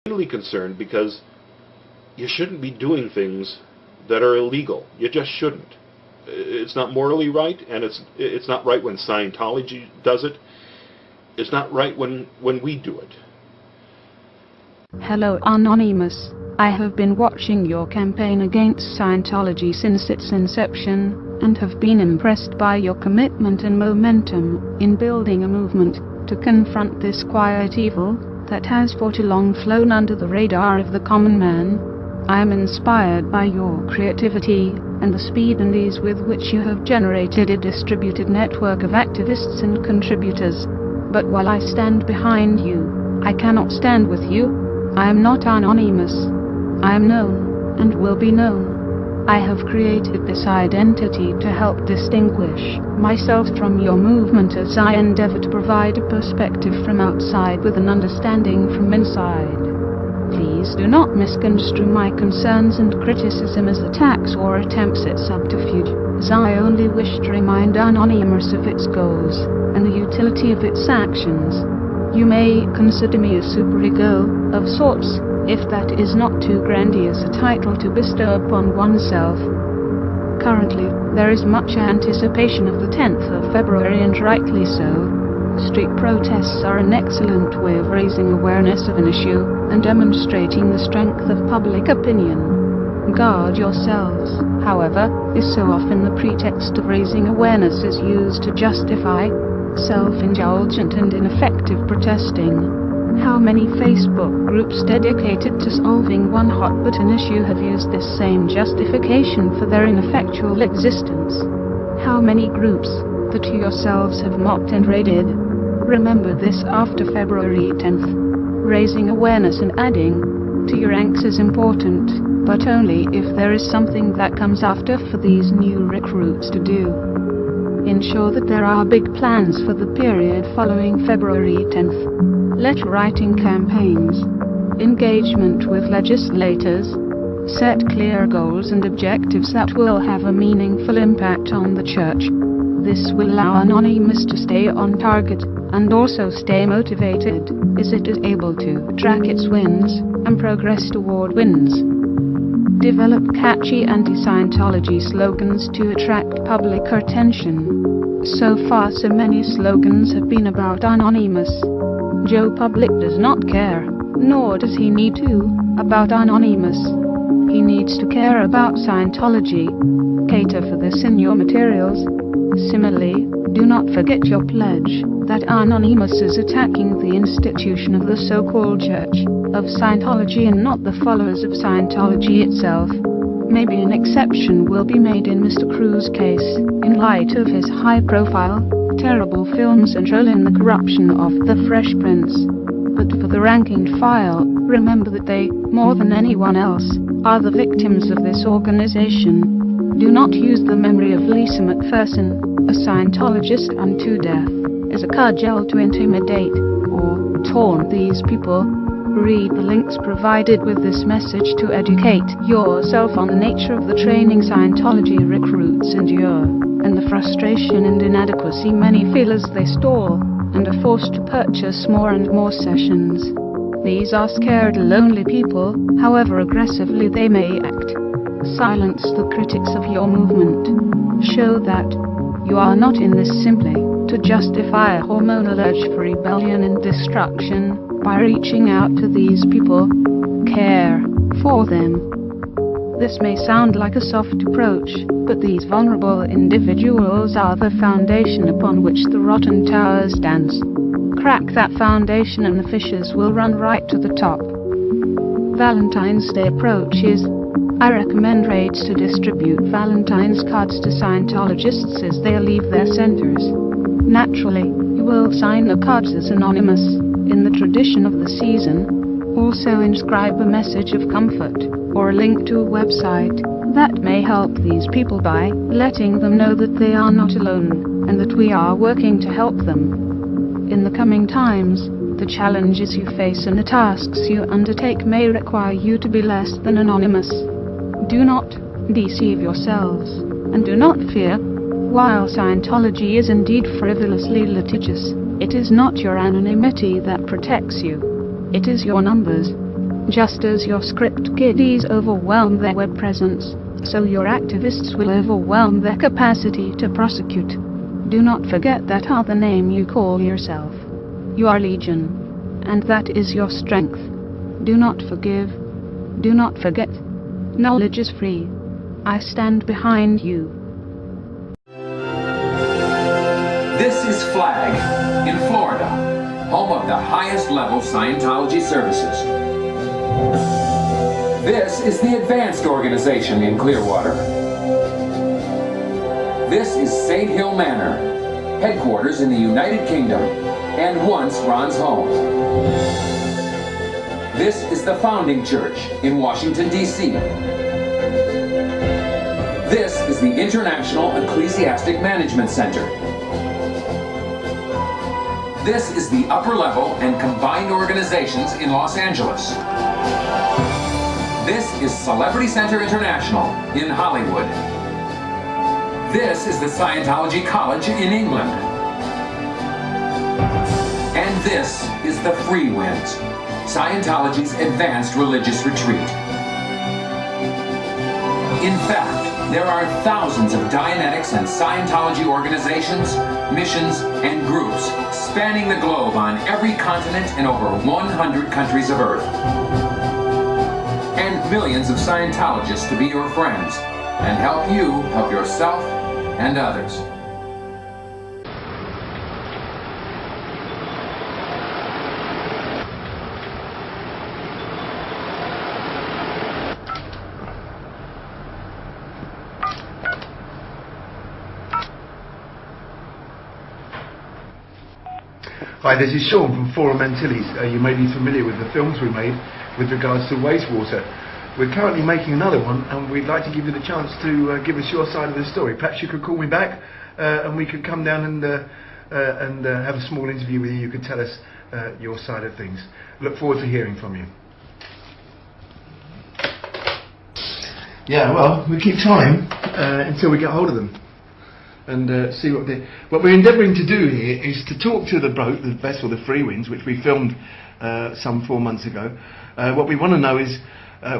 mainly concerned because you shouldn't be doing things that are illegal. You just shouldn't. It's not morally right, and it's not right when Scientology does it. It's not right when we do it. Hello, Anonymous. I have been watching your campaign against Scientology since its inception, and have been impressed by your commitment and momentum in building a movement to confront this quiet evil that has for too long flown under the radar of the common man. I am inspired by your creativity and the speed and ease with which you have generated a distributed network of activists and contributors. But while I stand behind you, I cannot stand with you. I am not anonymous. I am known, and will be known. I have created this identity to help distinguish myself from your movement as I endeavor to provide a perspective from outside with an understanding from inside. Please do not misconstrue my concerns and criticism as attacks or attempts at subterfuge, as I only wish to remind Anonymous of its goals and the utility of its actions. You may consider me a superego of sorts, if that is not too grandiose a title to bestow upon oneself. Currently, there is much anticipation of the 10th of February, and rightly so. Street protests are an excellent way of raising awareness of an issue and demonstrating the strength of public opinion. Guard yourselves, however, is so often the pretext of raising awareness is used to justify self-indulgent and ineffective protesting. How many Facebook groups dedicated to solving one hot-button issue have used this same justification for their ineffectual existence? How many groups that you yourselves have mocked and raided? Remember this after February 10th. Raising awareness and adding to your ranks is important, but only if there is something that comes after for these new recruits to do. Ensure that there are big plans for the period following February 10th. Letter writing campaigns, engagement with legislators, set clear goals and objectives that will have a meaningful impact on the church. This will allow Anonymous to stay on target and also stay motivated, as it is able to track its wins and progress toward wins. Develop catchy anti-Scientology slogans to attract public attention. So far, so many slogans have been about Anonymous. Joe Public does not care, nor does he need to, about Anonymous. He needs to care about Scientology. Cater for this in your materials. Similarly, do not forget your pledge that Anonymous is attacking the institution of the so-called Church of Scientology and not the followers of Scientology itself. Maybe an exception will be made in Mr. Cruz's case, in light of his high-profile, terrible films and role in the corruption of the Fresh Prince. But for the rank and file, remember that they, more than anyone else, are the victims of this organization. Do not use the memory of Lisa McPherson, a Scientologist unto death, as a cudgel to intimidate or taunt these people. Read the links provided with this message to educate yourself on the nature of the training Scientology recruits endure, and the frustration and inadequacy many feel as they stall and are forced to purchase more and more sessions. These are scared, lonely people, however aggressively they may act. Silence the critics of your movement. Show that you are not in this simply to justify a hormonal urge for rebellion and destruction. By reaching out to these people, care for them. This may sound like a soft approach, but these vulnerable individuals are the foundation upon which the rotten tower stands. Crack that foundation and the fissures will run right to the top. Valentine's Day approaches. I recommend raids to distribute Valentine's cards to Scientologists as they leave their centers. Naturally, you will sign the cards as anonymous, in the tradition of the season. Also inscribe a message of comfort, or a link to a website, that may help these people by letting them know that they are not alone, and that we are working to help them. In the coming times, the challenges you face and the tasks you undertake may require you to be less than anonymous. Do not deceive yourselves, and do not fear. While Scientology is indeed frivolously litigious, it is not your anonymity that protects you. It is your numbers. Just as your script kiddies overwhelm their web presence, so your activists will overwhelm their capacity to prosecute. Do not forget that other name you call yourself. You are Legion, and that is your strength. Do not forgive. Do not forget. Knowledge is free. I stand behind you. This is FLAG in Florida, home of the highest level Scientology services. This is the Advanced Organization in Clearwater. This is Sage Hill Manor, headquarters in the United Kingdom, and once Ron's home. This is the Founding Church in Washington, D.C. This is the International Ecclesiastic Management Center. This is the Upper Level and Combined Organizations in Los Angeles. This is Celebrity Center International in Hollywood. This is the Scientology College in England. And this is the Free Winds, Scientology's advanced religious retreat. In fact, there are thousands of Dianetics and Scientology organizations, missions, and groups spanning the globe on every continent in over 100 countries of Earth. And millions of Scientologists to be your friends and help you help yourself and others. Hi, this is Sean from Forum Antilles. You may be familiar with the films we made with regards to wastewater. We're currently making another one, and we'd like to give you the chance to give us your side of the story. Perhaps you could call me back, and we could come down and have a small interview with you. You could tell us your side of things. Look forward to hearing from you. Yeah, well, we keep trying until we get hold of them. And see what we're endeavouring to do here is to talk to the boat, the vessel, the Free Winds, which we filmed some 4 months ago. What we want to know is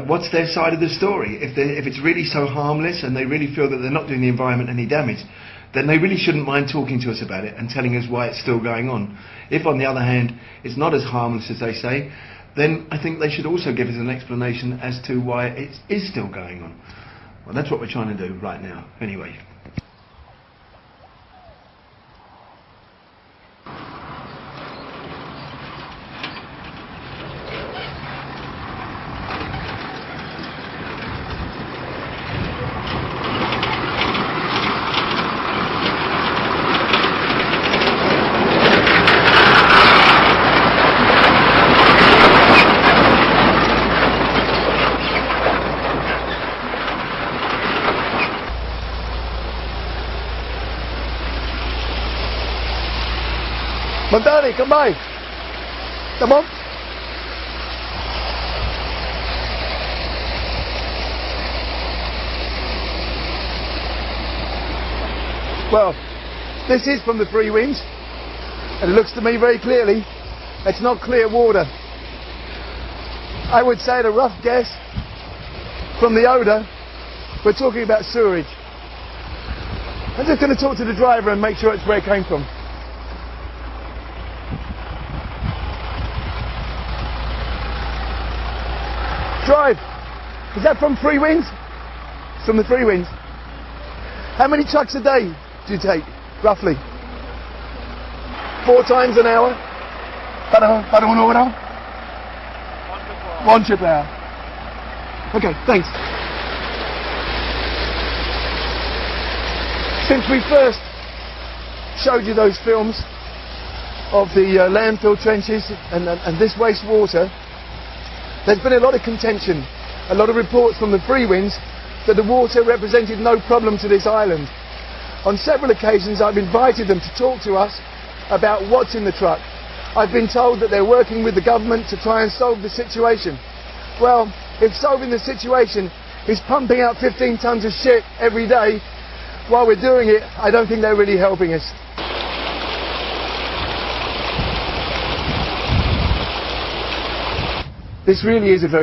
what's their side of the story. If it's really so harmless and they really feel that they're not doing the environment any damage, then they really shouldn't mind talking to us about it and telling us why it's still going on. If, on the other hand, it's not as harmless as they say, then I think they should also give us an explanation as to why it is still going on. Well, that's what we're trying to do right now, anyway. Montani, come by. Come on. Well, this is from the Free Winds, and it looks to me very clearly it's not clear water. I would say at a rough guess, from the odour, we're talking about sewerage. I'm just going to talk to the driver and make sure it's where it came from. Drive, is that from Free Winds? It's from the Free Winds. How many trucks a day do you take, roughly? 4 times an hour? Para una hora? 1 trip an hour. Okay, thanks. Since we first showed you those films of the landfill trenches and this wastewater, there's been a lot of contention, a lot of reports from the Free Winds that the water represented no problem to this island. On several occasions I've invited them to talk to us about what's in the truck. I've been told that they're working with the government to try and solve the situation. Well, if solving the situation is pumping out 15 tons of shit every day while we're doing it, I don't think they're really helping us. This really is a very